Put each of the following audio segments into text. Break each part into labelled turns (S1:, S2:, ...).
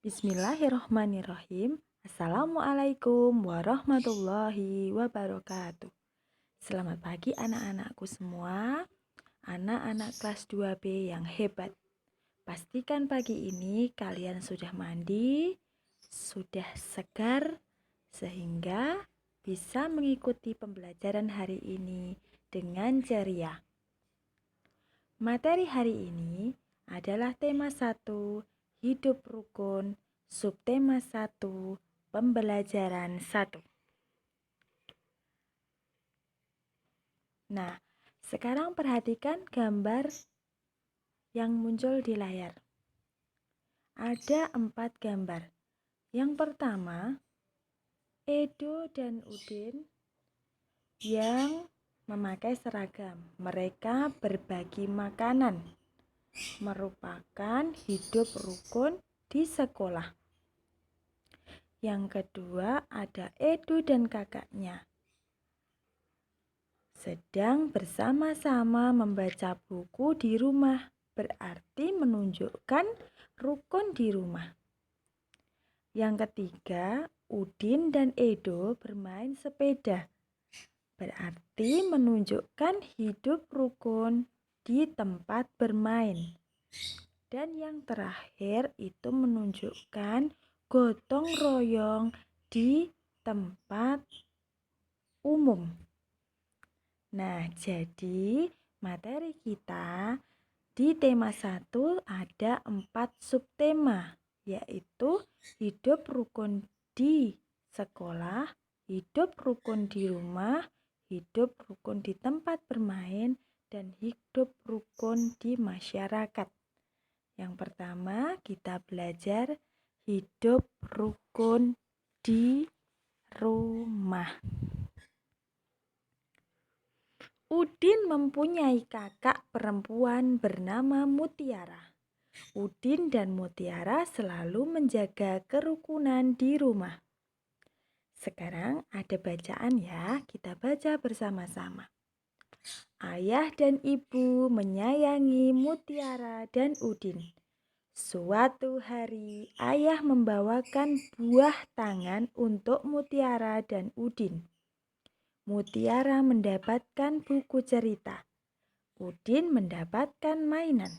S1: Bismillahirrohmanirrohim. Assalamualaikum warahmatullahi wabarakatuh. Selamat pagi anak-anakku semua, anak-anak kelas 2B yang hebat. Pastikan pagi ini kalian sudah mandi, sudah segar, sehingga bisa mengikuti pembelajaran hari ini dengan ceria. Materi hari ini adalah tema 1, hidup rukun, subtema 1, pembelajaran 1. Nah, sekarang perhatikan gambar yang muncul di layar. Ada 4 gambar. Yang pertama, Edo dan Udin yang memakai seragam. Mereka berbagi makanan, merupakan hidup rukun di sekolah. Yang kedua ada Edo dan kakaknya, sedang bersama-sama membaca buku di rumah, berarti menunjukkan rukun di rumah. Yang ketiga, Udin dan Edo bermain sepeda, berarti menunjukkan hidup rukun di tempat bermain. Dan yang terakhir itu menunjukkan gotong royong di tempat umum. Nah, jadi materi kita di tema 1 ada 4 subtema, yaitu hidup rukun di sekolah, hidup rukun di rumah, hidup rukun di tempat bermain, dan hidup rukun di masyarakat. Yang pertama, kita belajar hidup rukun di rumah. Udin mempunyai kakak perempuan bernama Mutiara. Udin dan Mutiara selalu menjaga kerukunan di rumah. Sekarang ada bacaan ya, kita baca bersama-sama. Ayah dan ibu menyayangi Mutiara dan Udin. Suatu hari, ayah membawakan buah tangan untuk Mutiara dan Udin. Mutiara mendapatkan buku cerita. Udin mendapatkan mainan.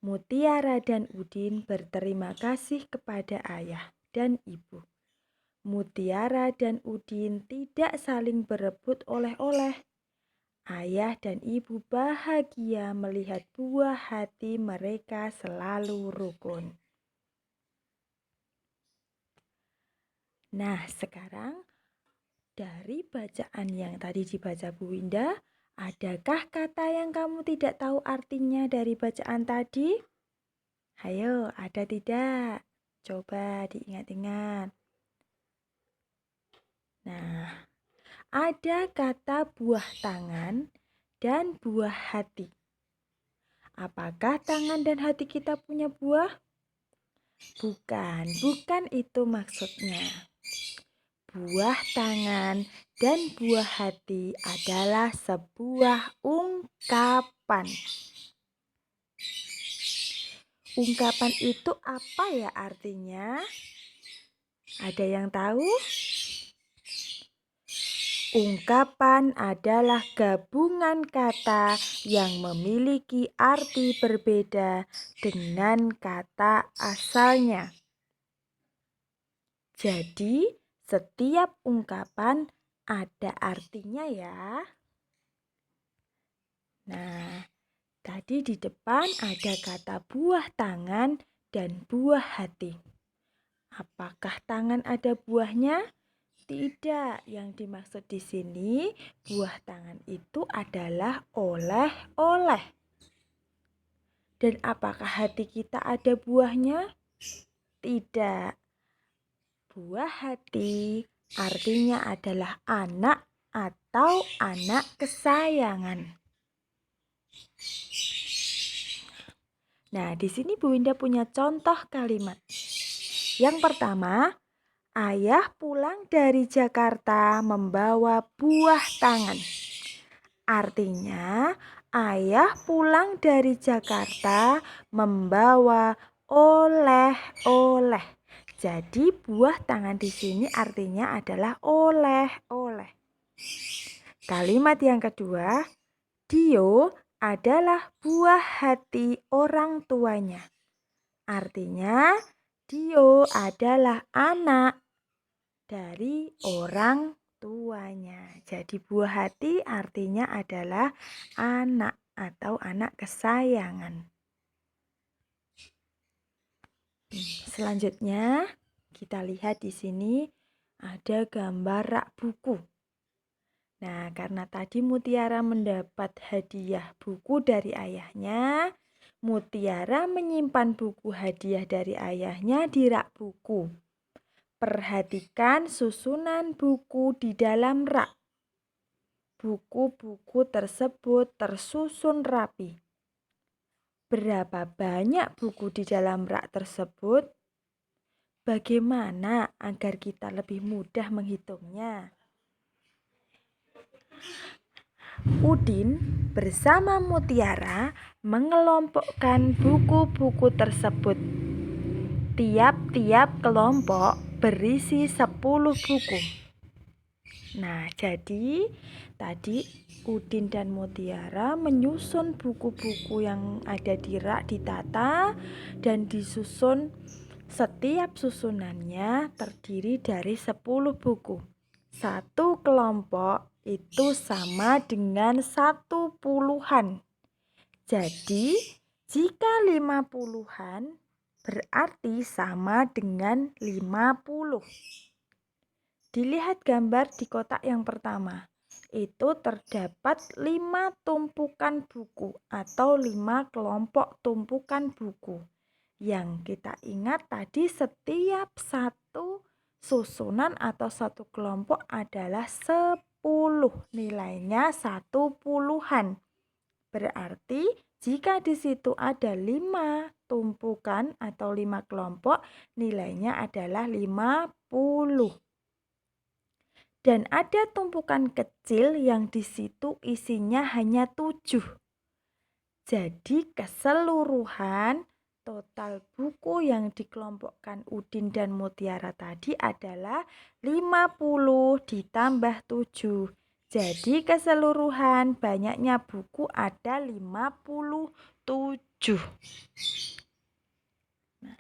S1: Mutiara dan Udin berterima kasih kepada ayah dan ibu. Mutiara dan Udin tidak saling berebut oleh-oleh. Ayah dan ibu bahagia melihat buah hati mereka selalu rukun. Nah, sekarang dari bacaan yang tadi dibaca Bu Winda, adakah kata yang kamu tidak tahu artinya dari bacaan tadi? Hayo, ada tidak? Coba diingat-ingat. Nah, ada kata buah tangan dan buah hati. Apakah tangan dan hati kita punya buah? Bukan itu maksudnya. Buah tangan dan buah hati adalah sebuah ungkapan. Ungkapan itu apa ya artinya? Ada yang tahu? Ungkapan adalah gabungan kata yang memiliki arti berbeda dengan kata asalnya. Jadi, setiap ungkapan ada artinya ya. Nah, tadi di depan ada kata buah tangan dan buah hati. Apakah tangan ada buahnya? Tidak, yang dimaksud di sini buah tangan itu adalah oleh-oleh. Dan apakah hati kita ada buahnya? Tidak. Buah hati artinya adalah anak atau anak kesayangan. Nah, di sini Bu Winda punya contoh kalimat. Yang pertama, ayah pulang dari Jakarta membawa buah tangan. Artinya, ayah pulang dari Jakarta membawa oleh-oleh. Jadi buah tangan di sini artinya adalah oleh-oleh. Kalimat yang kedua, Dio adalah buah hati orang tuanya. Artinya, Dio adalah anak dari orang tuanya. Jadi buah hati artinya adalah anak atau anak kesayangan. Selanjutnya, kita lihat di sini ada gambar rak buku. Nah, karena tadi Mutiara mendapat hadiah buku dari ayahnya, Mutiara menyimpan buku hadiah dari ayahnya di rak buku. Perhatikan susunan buku di dalam rak. Buku-buku tersebut tersusun rapi. Berapa banyak buku di dalam rak tersebut? Bagaimana agar kita lebih mudah menghitungnya? Udin bersama Mutiara mengelompokkan buku-buku tersebut. Tiap-tiap kelompok berisi 10 buku. Nah, jadi tadi Udin dan Mutiara menyusun buku-buku yang ada di rak, ditata dan disusun. Setiap susunannya terdiri dari 10 buku. Satu kelompok itu sama dengan 10-an. Jadi, jika 50-an berarti sama dengan 50. Dilihat gambar di kotak yang pertama. Itu terdapat 5 tumpukan buku atau 5 kelompok tumpukan buku. Yang kita ingat tadi setiap satu susunan atau satu kelompok adalah 10. Nilainya 10-an. Berarti jika di situ ada 5 tumpukan atau 5 kelompok, nilainya adalah 50. Dan ada tumpukan kecil yang di situ isinya hanya 7. Jadi keseluruhan total buku yang dikelompokkan Udin dan Mutiara tadi adalah 50 ditambah 7. Jadi keseluruhan banyaknya buku ada 57. Nah,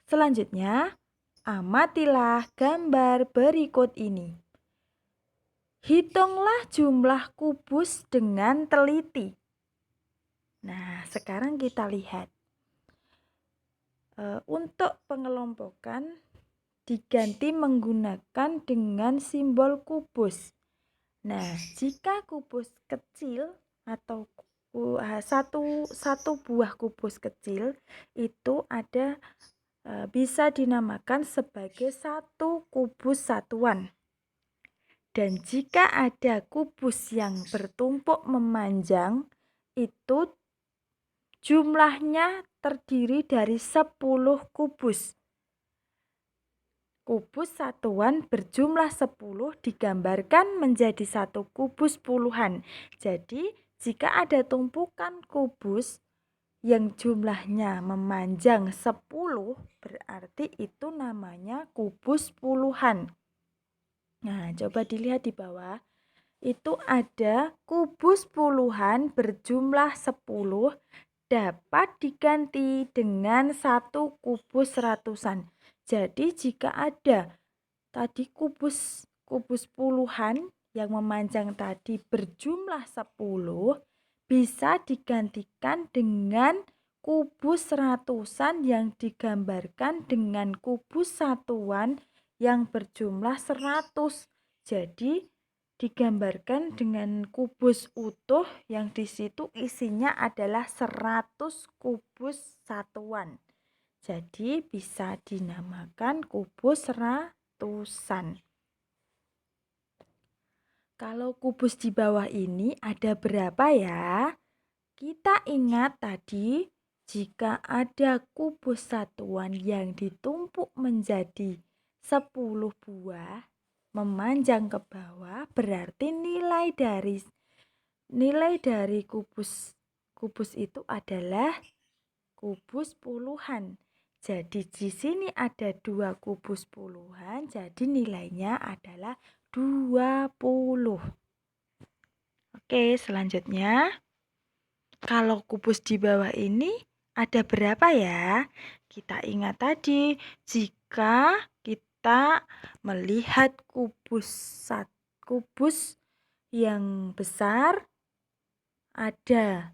S1: selanjutnya, amatilah gambar berikut ini. Hitunglah jumlah kubus dengan teliti. Nah, sekarang kita lihat. Untuk pengelompokan diganti menggunakan dengan simbol kubus. Nah, jika kubus kecil atau satu buah kubus kecil itu ada bisa dinamakan sebagai satu kubus satuan. Dan jika ada kubus yang bertumpuk memanjang, itu jumlahnya terdiri dari 10 kubus. Kubus satuan berjumlah 10 digambarkan menjadi satu kubus puluhan. Jadi, jika ada tumpukan kubus yang jumlahnya memanjang 10, berarti itu namanya kubus puluhan. Nah, coba dilihat di bawah. Itu ada kubus puluhan berjumlah 10 dapat diganti dengan satu kubus ratusan. Jadi jika ada tadi kubus puluhan yang memanjang tadi berjumlah 10 bisa digantikan dengan kubus ratusan yang digambarkan dengan kubus satuan yang berjumlah 100. Jadi digambarkan dengan kubus utuh yang di situ isinya adalah 100 kubus satuan. Jadi bisa dinamakan kubus ratusan. Kalau kubus di bawah ini ada berapa ya? Kita ingat tadi jika ada kubus satuan yang ditumpuk menjadi 10 buah memanjang ke bawah, berarti nilai dari kubus itu adalah kubus puluhan. Jadi di sini ada 2 kubus puluhan, jadi nilainya adalah 20. Oke, selanjutnya. Kalau kubus di bawah ini ada berapa ya? Kita ingat tadi, jika kita melihat kubus yang besar ada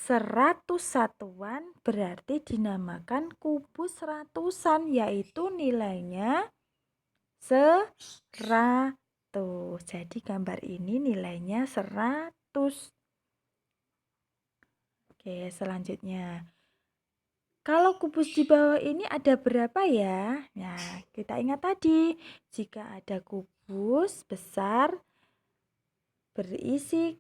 S1: 100 satuan, berarti dinamakan kubus ratusan, yaitu nilainya 100. Jadi gambar ini nilainya 100. Oke, selanjutnya. Kalau kubus di bawah ini ada berapa ya? Nah, kita ingat tadi, jika ada kubus besar berisi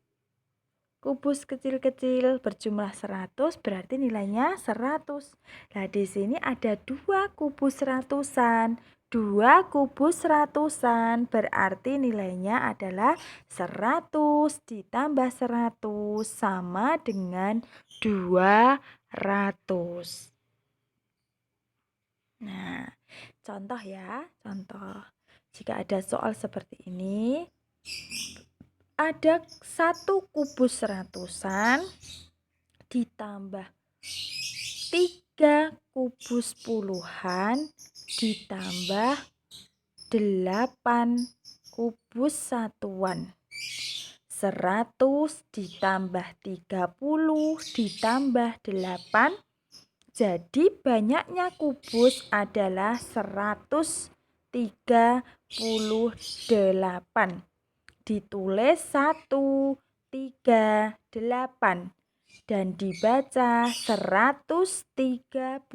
S1: kubus kecil-kecil berjumlah 100, berarti nilainya 100. Nah, di sini ada 2 kubus ratusan. 2 kubus ratusan berarti nilainya adalah 100 ditambah 100 sama dengan 200. Nah, contoh ya, contoh. Jika ada soal seperti ini, ada 1 kubus ratusan ditambah 3 kubus puluhan ditambah 8 kubus satuan. 100 ditambah 30 ditambah 8. Jadi banyaknya kubus adalah 138. Ditulis 138 dan dibaca 138.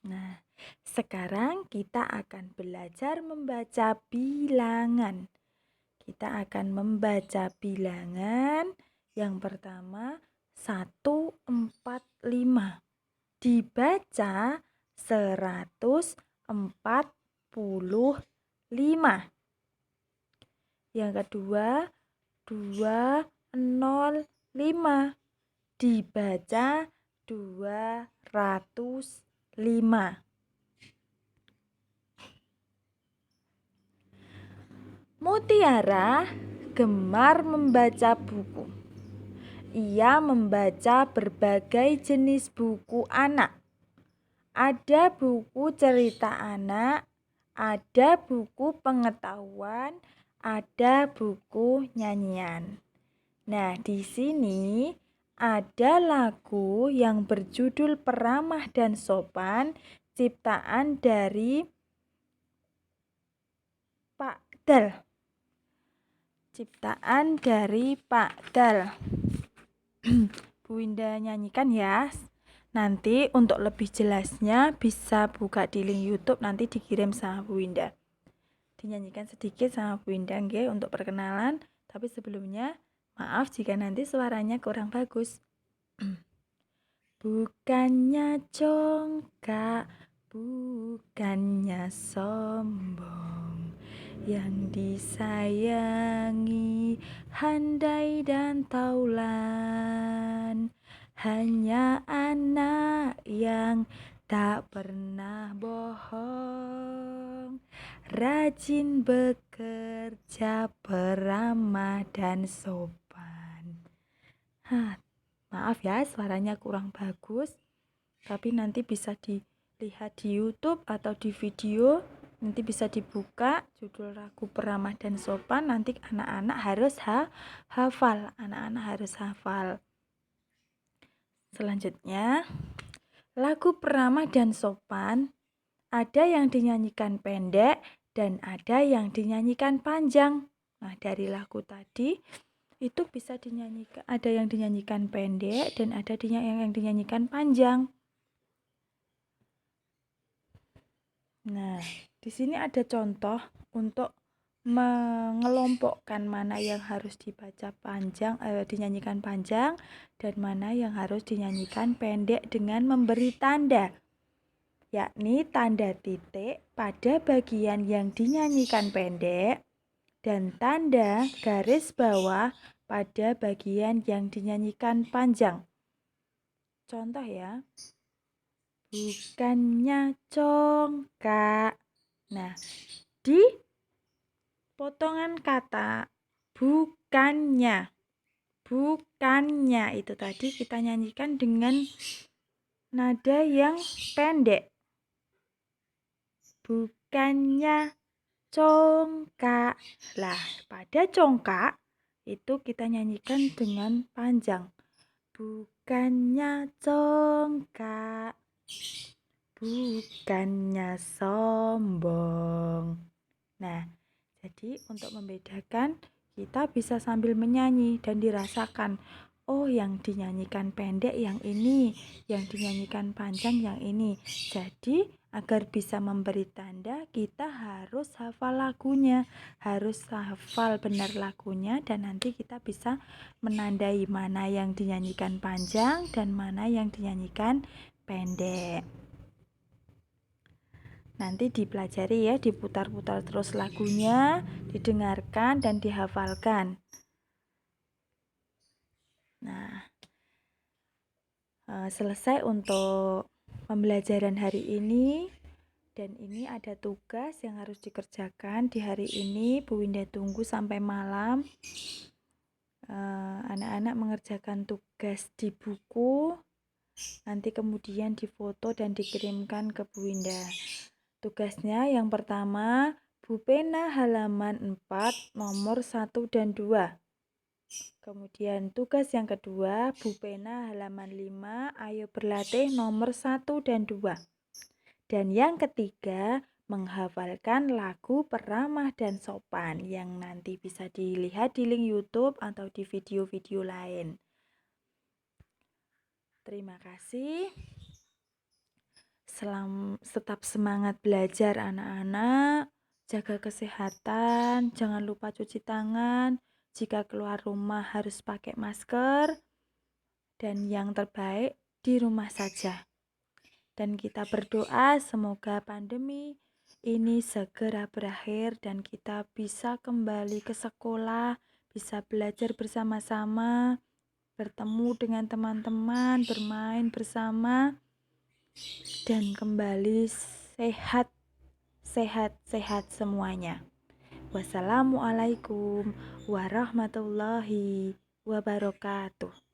S1: Nah, sekarang kita akan belajar membaca bilangan. Kita akan membaca bilangan. Yang pertama 145. Dibaca 145. Yang kedua 205. Dibaca 205. Mutiara gemar membaca buku. Ia membaca berbagai jenis buku anak. Ada buku cerita anak, ada buku pengetahuan, ada buku nyanyian. Nah, di sini ada lagu yang berjudul Peramah dan Sopan, ciptaan dari Pak Dal. Ciptaan dari Pak Dal. Bu Winda nyanyikan ya. Nanti untuk lebih jelasnya bisa buka di link YouTube, nanti dikirim sama Bu Winda. Dinyanyikan sedikit sama Bu Winda nggih untuk perkenalan, tapi sebelumnya maaf jika nanti suaranya kurang bagus. Bukannya congkak, bukannya sombong, yang disayangi handai dan taulan, hanya anak yang tak pernah bohong, rajin bekerja, peramah dan sopan. Maaf ya, suaranya kurang bagus, tapi nanti bisa dilihat di YouTube atau di video. Nanti bisa dibuka judul lagu Peramah dan Sopan. Nanti anak-anak harus hafal. Anak-anak harus hafal. Selanjutnya, lagu Peramah dan Sopan ada yang dinyanyikan pendek dan ada yang dinyanyikan panjang. Nah, dari lagu tadi itu bisa dinyanyikan, ada yang dinyanyikan pendek dan ada yang dinyanyikan panjang. Nah, di sini ada contoh untuk mengelompokkan mana yang harus dibaca panjang, dinyanyikan panjang dan mana yang harus dinyanyikan pendek dengan memberi tanda, yakni tanda titik pada bagian yang dinyanyikan pendek dan tanda garis bawah pada bagian yang dinyanyikan panjang. Contoh ya, bukannya congkak. Nah, di potongan kata bukannya itu tadi kita nyanyikan dengan nada yang pendek. Bukannya congkak. Lah, pada congkak itu kita nyanyikan dengan panjang. Bukannya congkak, bukannya sombong. Nah, jadi untuk membedakan kita bisa sambil menyanyi dan dirasakan. Oh, yang dinyanyikan pendek yang ini, yang dinyanyikan panjang yang ini. Jadi, agar bisa memberi tanda, kita harus hafal lagunya, harus hafal benar lagunya, dan nanti kita bisa menandai mana yang dinyanyikan panjang dan mana yang dinyanyikan pendek. Nanti dipelajari ya, diputar-putar terus lagunya, didengarkan dan dihafalkan. Nah, selesai untuk pembelajaran hari ini. Dan ini ada tugas yang harus dikerjakan di hari ini. Bu Winda tunggu sampai malam. Anak-anak mengerjakan tugas di buku. Nanti kemudian difoto dan dikirimkan ke Bu Winda. Tugasnya yang pertama, Bu Pena halaman 4 nomor 1 dan 2. Kemudian tugas yang kedua, Bu Pena halaman 5, ayo berlatih nomor 1 dan 2. Dan yang ketiga, menghafalkan lagu Peramah dan Sopan yang nanti bisa dilihat di link YouTube atau di video-video lain. Terima kasih. Tetap semangat belajar anak-anak, jaga kesehatan, jangan lupa cuci tangan, jika keluar rumah harus pakai masker, dan yang terbaik di rumah saja. Dan kita berdoa semoga pandemi ini segera berakhir dan kita bisa kembali ke sekolah, bisa belajar bersama-sama, bertemu dengan teman-teman, bermain bersama, dan kembali sehat semuanya. Wassalamualaikum warahmatullahi wabarakatuh.